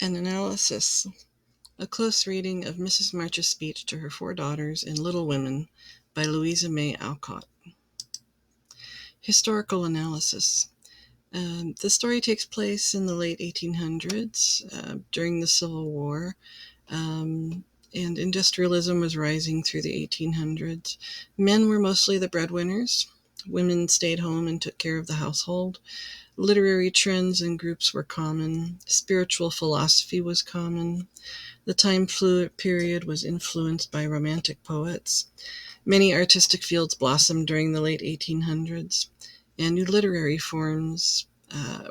An analysis. A close reading of Mrs. March's speech to her 4 daughters in Little Women by Louisa May Alcott. Historical analysis. The story takes place in the late 1800s, during the Civil War, and industrialism was rising through the 1800s. Men were mostly the breadwinners. Women stayed home and took care of the household. Literary trends and groups were common. Spiritual philosophy was common. The time period was influenced by Romantic poets. Many artistic fields blossomed during the late 1800s, and new literary forms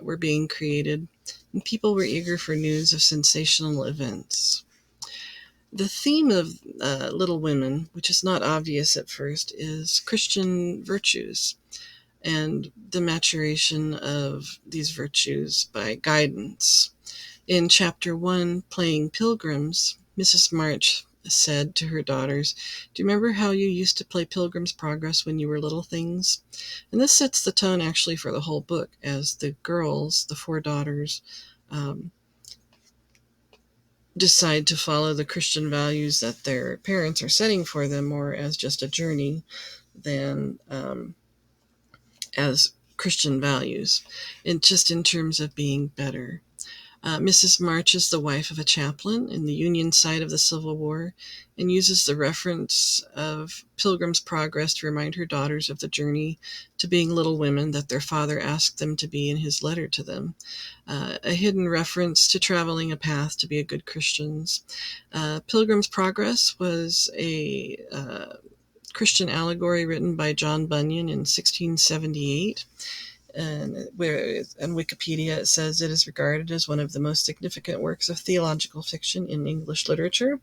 were being created, and people were eager for news of sensational events. The theme of Little Women, which is not obvious at first, is Christian virtues and the maturation of these virtues by guidance. In Chapter 1, Playing Pilgrims, Mrs. March said to her daughters, "Do you remember how you used to play Pilgrim's Progress when you were little things?" And this sets the tone actually for the whole book, as the girls, the 4 daughters, decide to follow the Christian values that their parents are setting for them more as just a journey than as Christian values, and just in terms of being better. Mrs. March is the wife of a chaplain in the Union side of the Civil War and uses the reference of Pilgrim's Progress to remind her daughters of the journey to being little women that their father asked them to be in his letter to them. A hidden reference to traveling a path to be a good Christians. Pilgrim's Progress was a Christian allegory written by John Bunyan in 1678. And where on Wikipedia it says it is regarded as one of the most significant works of theological fiction in English literature,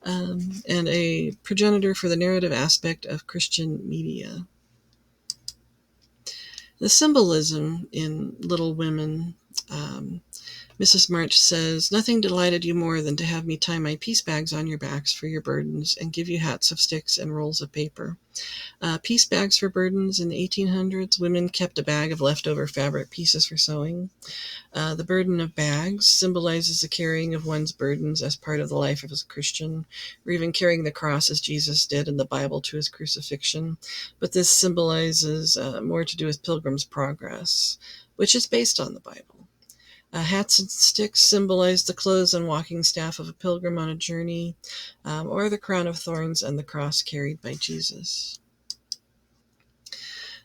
and a progenitor for the narrative aspect of Christian media. The symbolism in Little Women, Mrs. March says, "Nothing delighted you more than to have me tie my piece bags on your backs for your burdens and give you hats of sticks and rolls of paper." Piece bags for burdens in the 1800s, women kept a bag of leftover fabric pieces for sewing. The burden of bags symbolizes the carrying of one's burdens as part of the life of a Christian, or even carrying the cross as Jesus did in the Bible to his crucifixion. But this symbolizes more to do with Pilgrim's Progress, which is based on the Bible. Hats and sticks symbolize the clothes and walking staff of a pilgrim on a journey, or the crown of thorns and the cross carried by Jesus.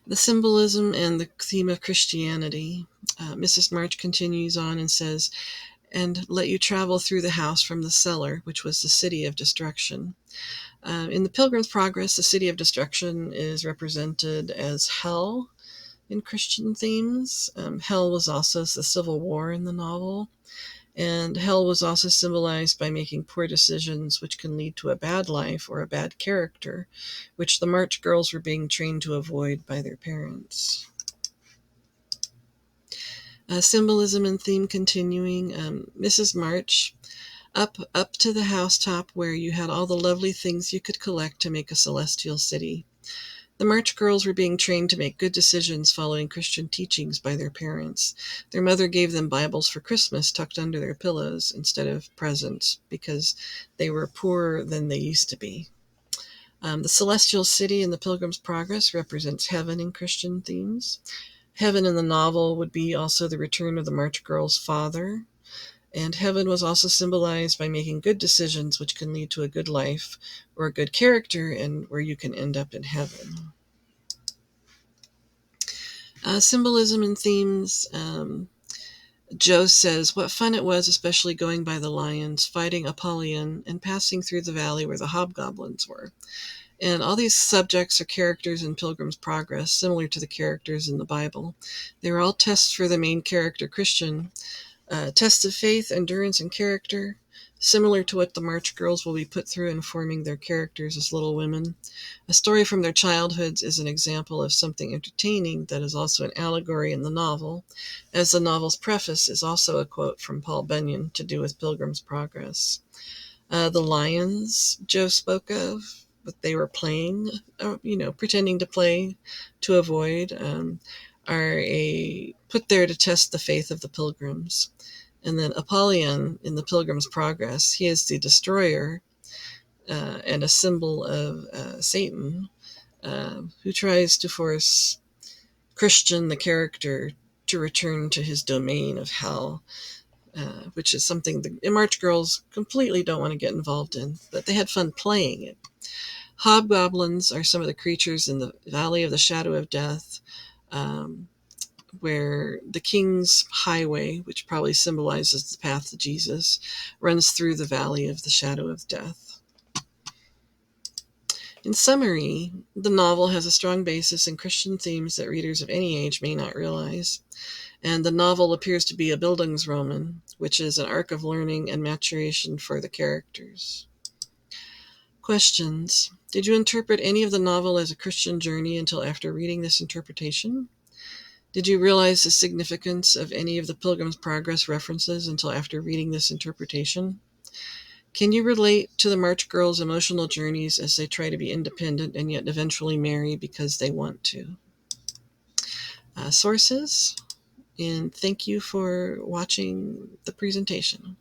The symbolism and the theme of Christianity. Mrs. March continues on and says, "And let you travel through the house from the cellar, which was the city of destruction." In the Pilgrim's Progress, the city of destruction is represented as hell in Christian themes. Hell was also the Civil War in the novel. And hell was also symbolized by making poor decisions, which can lead to a bad life or a bad character, which the March girls were being trained to avoid by their parents. Symbolism and theme continuing. Mrs. March, up to the housetop where you had all the lovely things you could collect to make a celestial city. The March girls were being trained to make good decisions following Christian teachings by their parents. Their mother gave them Bibles for Christmas tucked under their pillows instead of presents because they were poorer than they used to be. The celestial city in the Pilgrim's Progress represents heaven in Christian themes. Heaven in the novel would be also the return of the March girls' father. And heaven was also symbolized by making good decisions, which can lead to a good life or a good character, and where you can end up in heaven. Symbolism and themes. Joe says, "What fun it was, especially going by the lions, fighting Apollyon, and passing through the valley where the hobgoblins were." And all these subjects are characters in Pilgrim's Progress, similar to the characters in the Bible. They were all tests for the main character, Christian. Tests of faith, endurance, and character, similar to what the March girls will be put through in forming their characters as little women. A story from their childhoods is an example of something entertaining that is also an allegory in the novel, as the novel's preface is also a quote from Paul Bunyan to do with Pilgrim's Progress. The lions Joe spoke of, what they were playing, pretending to play to avoid, are put there to test the faith of the pilgrims. And then Apollyon in the Pilgrim's Progress, he is the destroyer and a symbol of Satan, who tries to force Christian, the character, to return to his domain of hell, which is something the March Girls completely don't want to get involved in, but they had fun playing it. Hobgoblins are some of the creatures in the Valley of the Shadow of Death, where the King's Highway, which probably symbolizes the path to Jesus, runs through the Valley of the Shadow of Death. In summary, the novel has a strong basis in Christian themes that readers of any age may not realize, and the novel appears to be a Bildungsroman, which is an arc of learning and maturation for the characters. Questions. Did you interpret any of the novel as a Christian journey until after reading this interpretation? Did you realize the significance of any of the Pilgrim's Progress references until after reading this interpretation? Can you relate to the March Girls' emotional journeys as they try to be independent and yet eventually marry because they want to? Sources, and thank you for watching the presentation.